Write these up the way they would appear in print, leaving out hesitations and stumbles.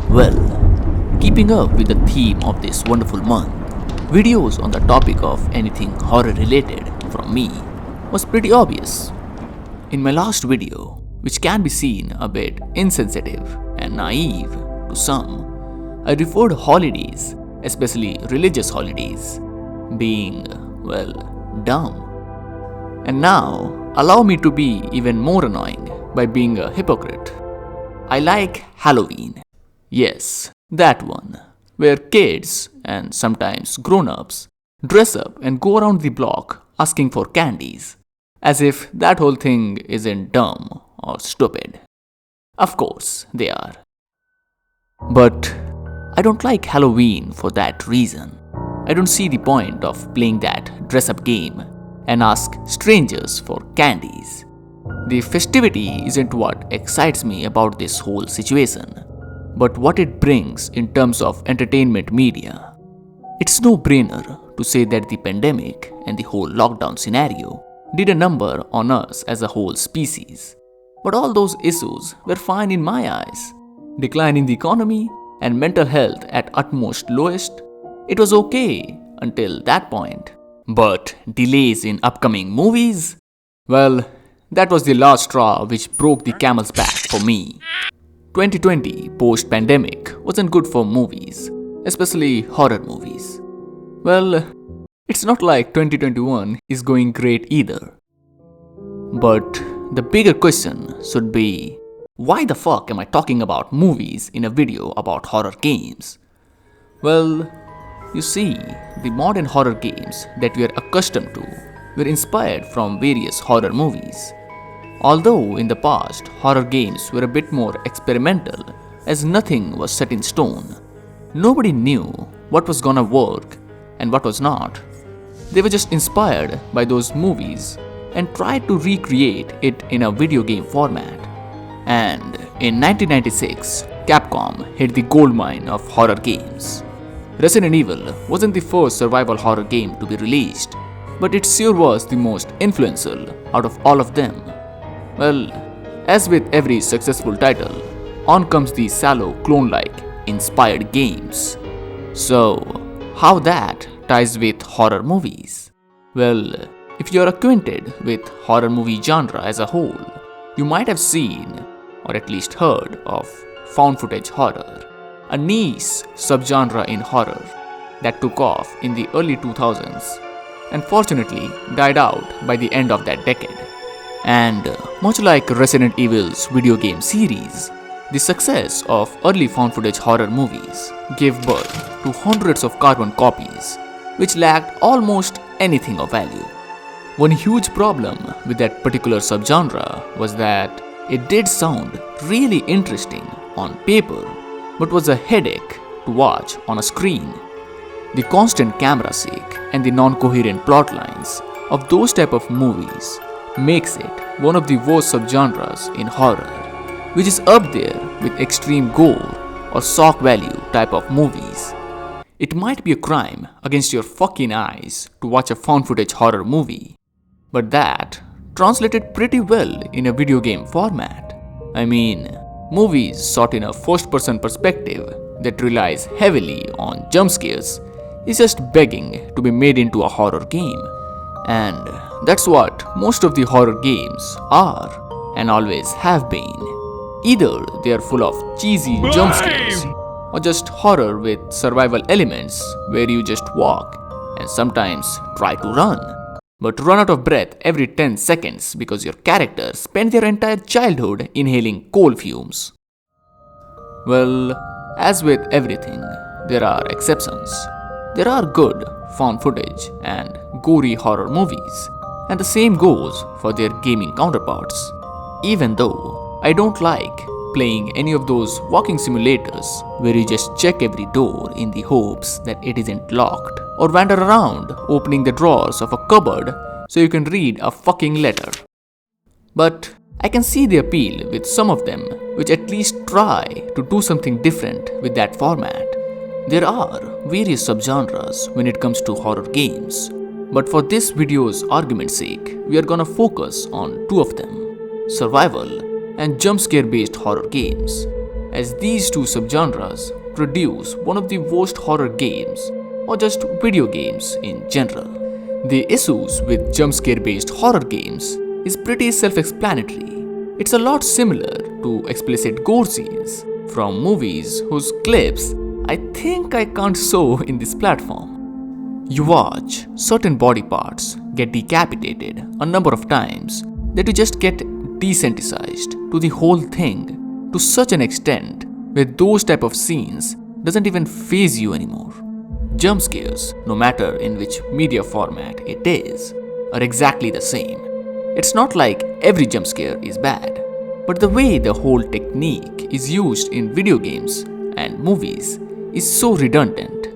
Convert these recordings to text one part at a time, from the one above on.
Well, keeping up with the theme of this wonderful month, videos on the topic of anything horror related from me was pretty obvious. In my last video, which can be seen a bit insensitive and naive to some, I referred holidays, especially religious holidays, being, well, dumb. And now, allow me to be even more annoying by being a hypocrite. I like Halloween. Yes, that one, where kids, and sometimes grown-ups, dress up and go around the block asking for candies, as if that whole thing isn't dumb or stupid. Of course, they are. But I don't like Halloween for that reason. I don't see the point of playing that dress-up game and ask strangers for candies. The festivity isn't what excites me about this whole situation, but what it brings in terms of entertainment media. It's no brainer to say that the pandemic and the whole lockdown scenario did a number on us as a whole species. But all those issues were fine in my eyes. Decline in the economy and mental health at utmost lowest, it was okay until that point. But delays in upcoming movies? Well, that was the last straw which broke the camel's back for me. 2020 post-pandemic wasn't good for movies, especially horror movies. Well, it's not like 2021 is going great either. But the bigger question should be, why the fuck am I talking about movies in a video about horror games? Well, you see, the modern horror games that we are accustomed to were inspired from various horror movies. Although in the past, horror games were a bit more experimental as nothing was set in stone. Nobody knew what was gonna work and what was not. They were just inspired by those movies and tried to recreate it in a video game format. And in 1996, Capcom hit the goldmine of horror games. Resident Evil wasn't the first survival horror game to be released, but it sure was the most influential out of all of them. Well, as with every successful title, on comes the shallow clone-like inspired games. So, how that ties with horror movies? Well, if you're acquainted with horror movie genre as a whole, you might have seen, or at least heard of, found footage horror, a niche subgenre in horror that took off in the early 2000s and fortunately died out by the end of that decade. And much like Resident Evil's video game series, the success of early found footage horror movies gave birth to hundreds of carbon copies, which lacked almost anything of value. One huge problem with that particular subgenre was that it did sound really interesting on paper, but was a headache to watch on a screen. The constant camera shake and the non-coherent plot lines of those type of movies makes it one of the worst subgenres in horror, which is up there with extreme gore or shock value type of movies. It might be a crime against your fucking eyes to watch a found footage horror movie, but that translated pretty well in a video game format. I mean, movies shot in a first-person perspective that relies heavily on jump scares is just begging to be made into a horror game. And that's what most of the horror games are and always have been. Either they are full of cheesy jump scares or just horror with survival elements where you just walk and sometimes try to run, but run out of breath every 10 seconds because your character spent their entire childhood inhaling coal fumes. Well, as with everything, there are exceptions. There are good found footage and gory horror movies, and the same goes for their gaming counterparts. Even though I don't like playing any of those walking simulators where you just check every door in the hopes that it isn't locked, or wander around opening the drawers of a cupboard so you can read a fucking letter. But I can see the appeal with some of them which at least try to do something different with that format. There are various subgenres when it comes to horror games, but for this video's argument's sake, we are gonna focus on two of them: survival and jump scare based horror games. as these two subgenres produce one of the worst horror games or just video games in general. The issues with jump scare based horror games is pretty self-explanatory. It's a lot similar to explicit gore scenes from movies whose clips I think I can't show in this platform. You watch certain body parts get decapitated a number of times that you just get desensitized to the whole thing to such an extent where those type of scenes doesn't even faze you anymore. Jump scares, no matter in which media format it is, are exactly the same. It's not like every jump scare is bad, but the way the whole technique is used in video games and movies is so redundant.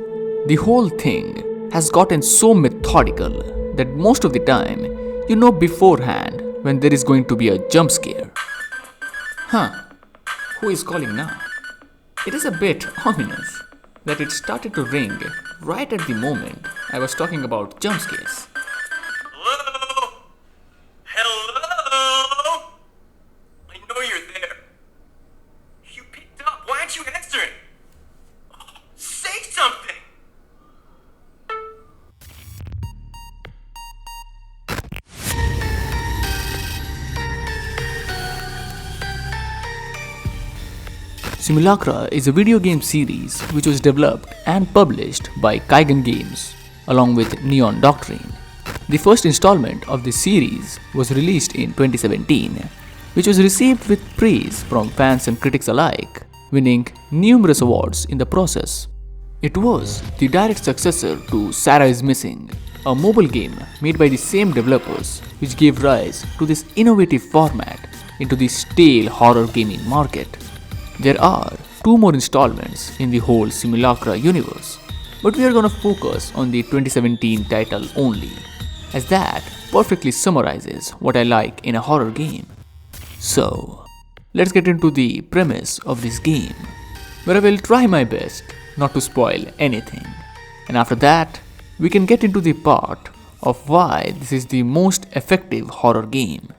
The whole thing has gotten so methodical that most of the time you know beforehand when there is going to be a jump scare. Who is calling now? It is a bit ominous that it started to ring right at the moment I was talking about jump scares. Hello? Hello? I know you're there. You picked up. Why aren't you answering? Say something! Simulacra is a video game series which was developed and published by Kaigan Games along with Neon Doctrine. The first installment of this series was released in 2017, which was received with praise from fans and critics alike, winning numerous awards in the process. It was the direct successor to Sarah is Missing, a mobile game made by the same developers which gave rise to this innovative format into the stale horror gaming market. There are 2 more installments in the whole Simulacra universe, but we are gonna focus on the 2017 title only, as that perfectly summarizes what I like in a horror game. So, let's get into the premise of this game, where I will try my best not to spoil anything, and after that, we can get into the part of why this is the most effective horror game.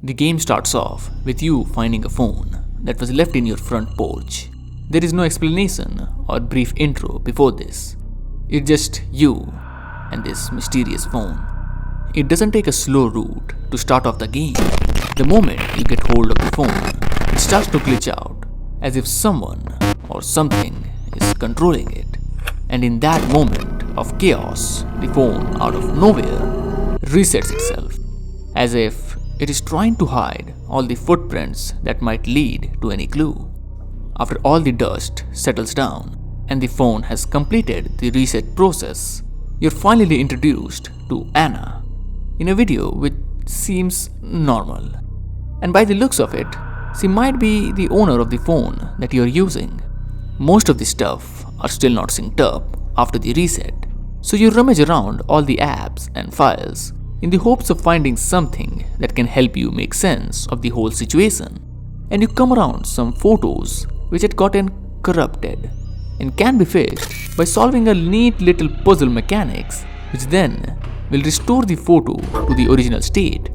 The game starts off with you finding a phone that was left in your front porch. There is no explanation or brief intro before this. It's just you and this mysterious phone. It doesn't take a slow route to start off the game. The moment you get hold of the phone, it starts to glitch out as if someone or something is controlling it. And in that moment of chaos, the phone out of nowhere resets itself as if it is trying to hide all the footprints that might lead to any clue. After all the dust settles down and the phone has completed the reset process, you're finally introduced to Anna in a video which seems normal. And by the looks of it, she might be the owner of the phone that you're using. Most of the stuff are still not synced up after the reset, so you rummage around all the apps and files in the hopes of finding something that can help you make sense of the whole situation. And you come around some photos which had gotten corrupted and can be fixed by solving a neat little puzzle mechanics which then will restore the photo to the original state.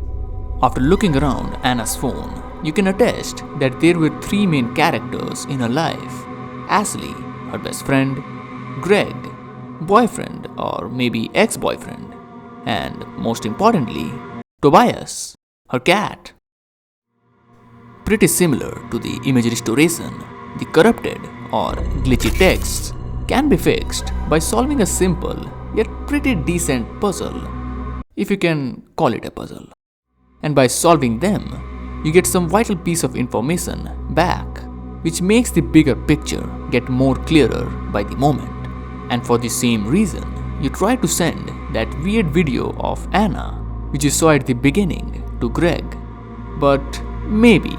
After looking around Anna's phone, you can attest that there were 3 main characters in her life: Ashley, her best friend; Greg, boyfriend or maybe ex-boyfriend; and most importantly, Tobias, her cat. Pretty similar to the image restoration, the corrupted or glitchy texts can be fixed by solving a simple yet pretty decent puzzle, if you can call it a puzzle. And by solving them, you get some vital piece of information back, which makes the bigger picture get more clearer by the moment. And for the same reason, you try to send that weird video of Anna, which you saw at the beginning, to Greg. But maybe,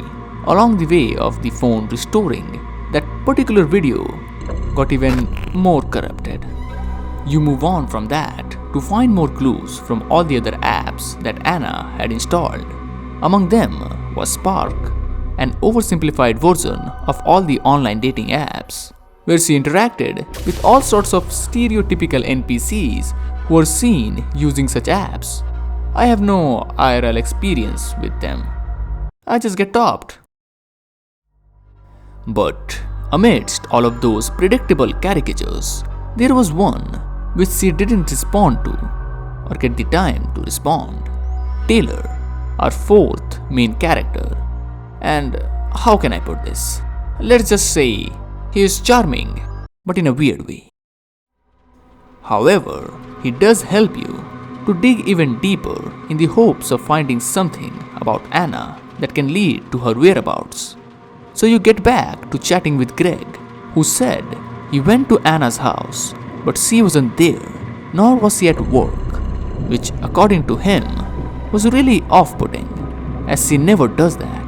along the way of the phone restoring, that particular video got even more corrupted. You move on from that to find more clues from all the other apps that Anna had installed. Among them was Spark, an oversimplified version of all the online dating apps, where she interacted with all sorts of stereotypical NPCs who are seen using such apps. I have no IRL experience with them. I just get topped. But amidst all of those predictable caricatures, there was one which she didn't respond to or get the time to respond. Taylor, our fourth main character. And how can I put this? Let's just say he is charming, but in a weird way. However, he does help you to dig even deeper in the hopes of finding something about Anna that can lead to her whereabouts. So you get back to chatting with Greg, who said he went to Anna's house, but she wasn't there, nor was she at work, which according to him was really off-putting, as she never does that.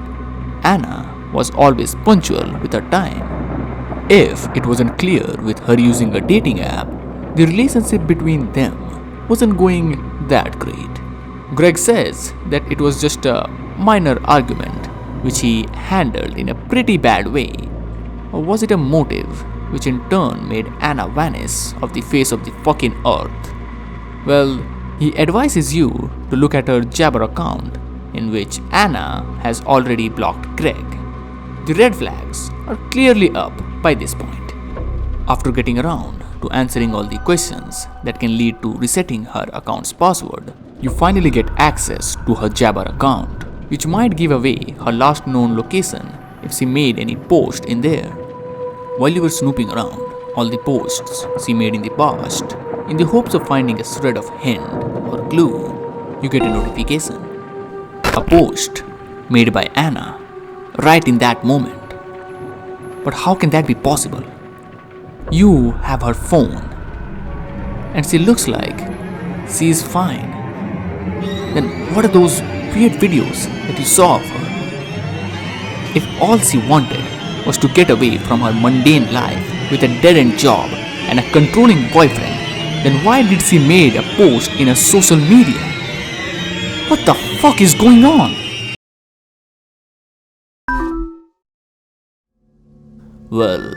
Anna was always punctual with her time. If it wasn't clear with her using a dating app, the relationship between them wasn't going that great. Greg says that it was just a minor argument which he handled in a pretty bad way. Or was it a motive which in turn made Anna vanish off the face of the fucking earth? Well, he advises you to look at her Jabber account, in which Anna has already blocked Greg. The red flags are clearly up by this point. After getting around to answering all the questions that can lead to resetting her account's password, you finally get access to her Jabber account, which might give away her last known location if she made any post in there. While you were snooping around all the posts she made in the past, in the hopes of finding a shred of hint or clue, you get a notification. A post made by Anna right in that moment. But how can that be possible? You have her phone, and she looks like she is fine. Then what are those weird videos that you saw of her? If all she wanted was to get away from her mundane life with a dead-end job and a controlling boyfriend, then why did she made a post in a social media? What the fuck is going on? Well,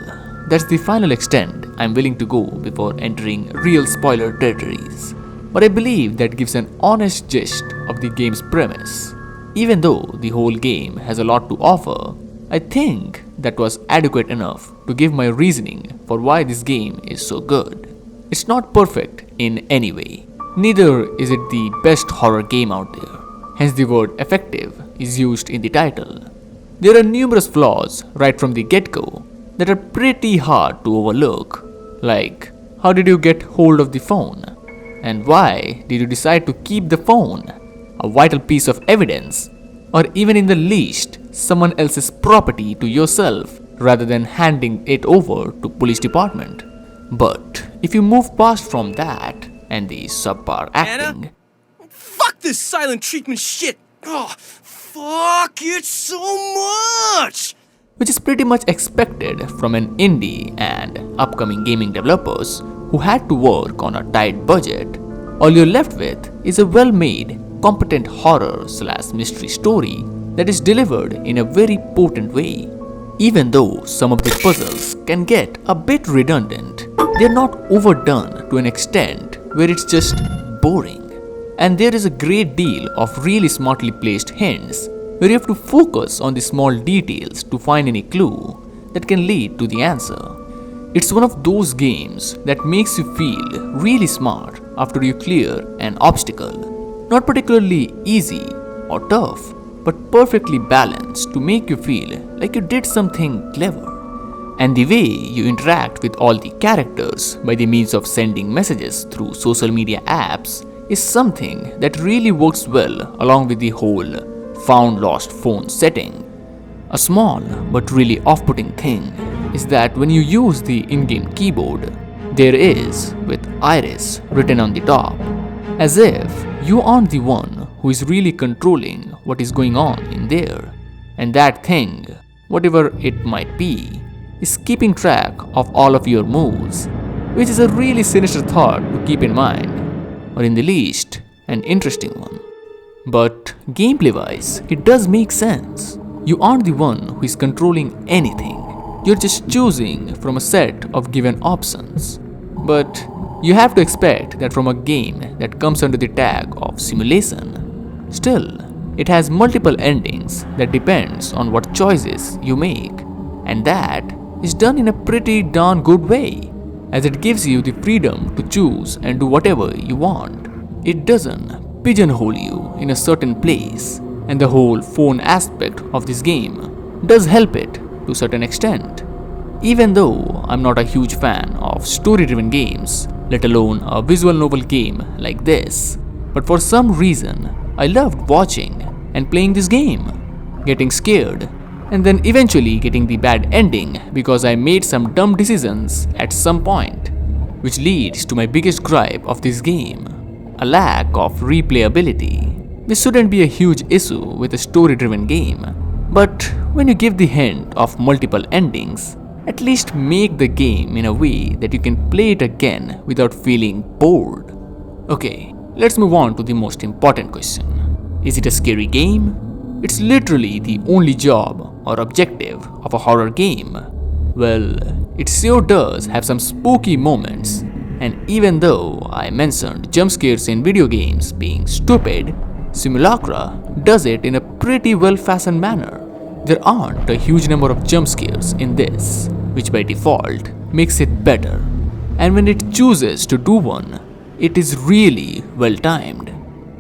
that's the final extent I'm willing to go before entering real spoiler territories. But I believe that gives an honest gist of the game's premise. Even though the whole game has a lot to offer, I think that was adequate enough to give my reasoning for why this game is so good. It's not perfect in any way. Neither is it the best horror game out there. Hence the word effective is used in the title. There are numerous flaws right from the get-go that are pretty hard to overlook. Like, how did you get hold of the phone? And why did you decide to keep the phone? A vital piece of evidence, or even in the least, someone else's property to yourself rather than handing it over to police department. But if you move past from that and the subpar acting, Anna? Fuck this silent treatment shit! Oh, fuck it so much! which is pretty much expected from an indie and upcoming gaming developers who had to work on a tight budget, all you're left with is a well-made, competent horror/mystery story that is delivered in a very potent way. Even though some of the puzzles can get a bit redundant, they're not overdone to an extent where it's just boring. And there is a great deal of really smartly placed hints where you have to focus on the small details to find any clue that can lead to the answer. It's one of those games that makes you feel really smart after you clear an obstacle. Not particularly easy or tough, but perfectly balanced to make you feel like you did something clever. And the way you interact with all the characters by the means of sending messages through social media apps is something that really works well along with the whole found lost phone setting. A small but really off-putting thing is that when you use the in-game keyboard, there is with Iris written on the top, as if you aren't the one who is really controlling what is going on in there, and that thing, whatever it might be, is keeping track of all of your moves, which is a really sinister thought to keep in mind, or in the least, an interesting one. But gameplay wise, it does make sense. You aren't the one who is controlling anything, you're just choosing from a set of given options. But you have to expect that from a game that comes under the tag of simulation. Still, it has multiple endings that depends on what choices you make, and that is done in a pretty darn good way, as it gives you the freedom to choose and do whatever you want. It doesn't pigeonhole you in a certain place, and the whole phone aspect of this game does help it to a certain extent. Even though I'm not a huge fan of story-driven games, let alone a visual novel game like this, but for some reason I loved watching and playing this game, getting scared, and then eventually getting the bad ending because I made some dumb decisions at some point, which leads to my biggest gripe of this game, a lack of replayability. This shouldn't be a huge issue with a story-driven game, but when you give the hint of multiple endings, at least make the game in a way that you can play it again without feeling bored. Okay, let's move on to the most important question. Is it a scary game? It's literally the only job or objective of a horror game. Well, it sure does have some spooky moments, and even though I mentioned jump scares in video games being stupid, Simulacra does it in a pretty well-fashioned manner. There aren't a huge number of jump scares in this, which by default makes it better, and when it chooses to do one, it is really well timed.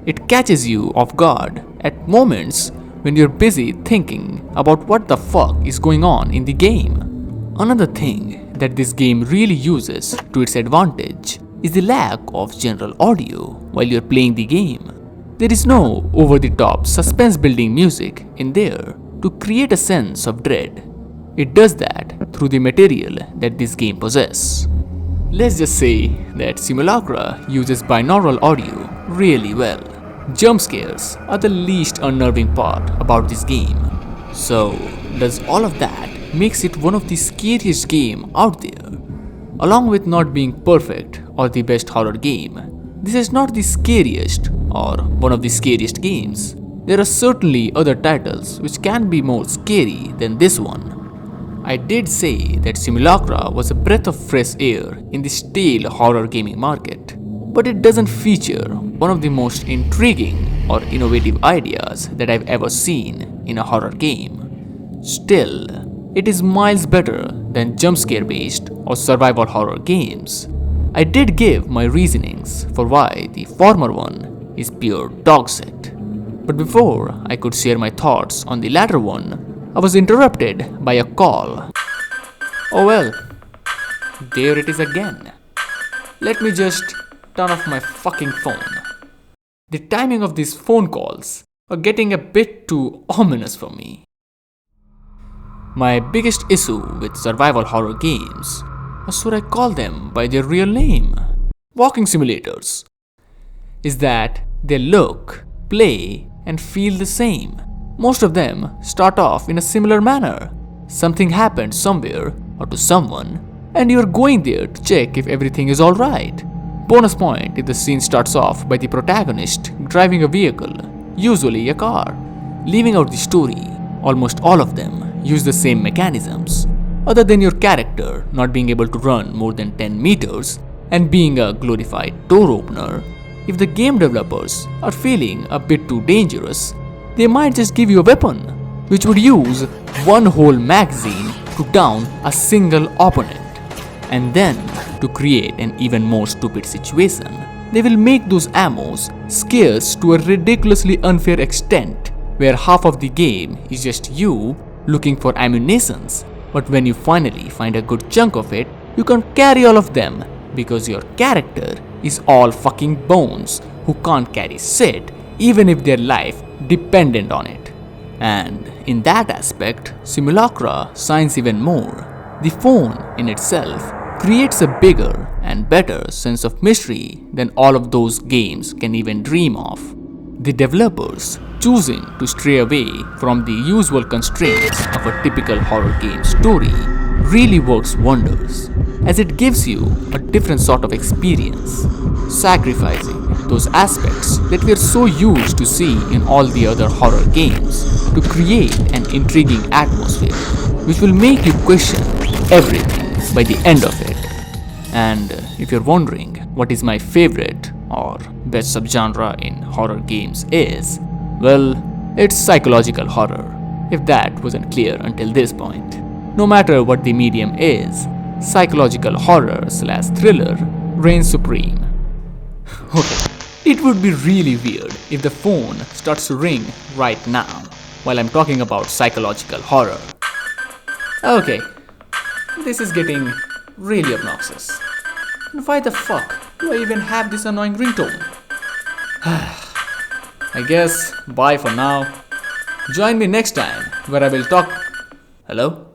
It catches you off guard at moments when you're busy thinking about what the fuck is going on in the game. Another thing that this game really uses to its advantage is the lack of general audio while you're playing the game. There is no over-the-top suspense-building music in there to create a sense of dread. It does that through the material that this game possesses. Let's just say that Simulacra uses binaural audio really well. Jump scares are the least unnerving part about this game. So, does all of that makes it one of the scariest games out there? Along with not being perfect or the best horror game, this is not the scariest or one of the scariest games. There are certainly other titles which can be more scary than this one. I did say that Simulacra was a breath of fresh air in the stale horror gaming market, but it doesn't feature one of the most intriguing or innovative ideas that I've ever seen in a horror game. Still, it is miles better than jump scare based or survival horror games. I did give my reasonings for why the former one is pure dog shit. But before I could share my thoughts on the latter one, I was interrupted by a call. Oh well, there it is again. Let me just turn off my fucking phone. The timing of these phone calls are getting a bit too ominous for me. My biggest issue with survival horror games, or should I call them by their real name, walking simulators, is that they look, play, and feel the same. Most of them start off in a similar manner. Something happened somewhere or to someone, and you're going there to check if everything is alright. Bonus point if the scene starts off by the protagonist driving a vehicle, usually a car. Leaving out the story, almost all of them use the same mechanisms, other than your character not being able to run more than 10 meters and being a glorified door opener. If the game developers are feeling a bit too dangerous, they might just give you a weapon, which would use one whole magazine to down a single opponent. And then, to create an even more stupid situation, they will make those ammos scarce to a ridiculously unfair extent, where half of the game is just you looking for ammunitions, but when you finally find a good chunk of it, you can't carry all of them because your character is all fucking bones who can't carry shit even if their life dependent on it. And in that aspect, Simulacra shines even more. The phone in itself creates a bigger and better sense of mystery than all of those games can even dream of. The developers choosing to stray away from the usual constraints of a typical horror game story really works wonders, as it gives you a different sort of experience, sacrificing those aspects that we're so used to see in all the other horror games to create an intriguing atmosphere which will make you question everything by the end of it. And if you're wondering what is my favorite or best subgenre in horror games is, well, it's psychological horror, if that wasn't clear until this point. No matter what the medium is, psychological horror slash thriller reigns supreme. Okay, it would be really weird if the phone starts to ring right now while I'm talking about psychological horror. Okay, this is getting really obnoxious. Why the fuck do I even have this annoying ringtone? I guess bye for now. Join me next time where I will talk. Hello?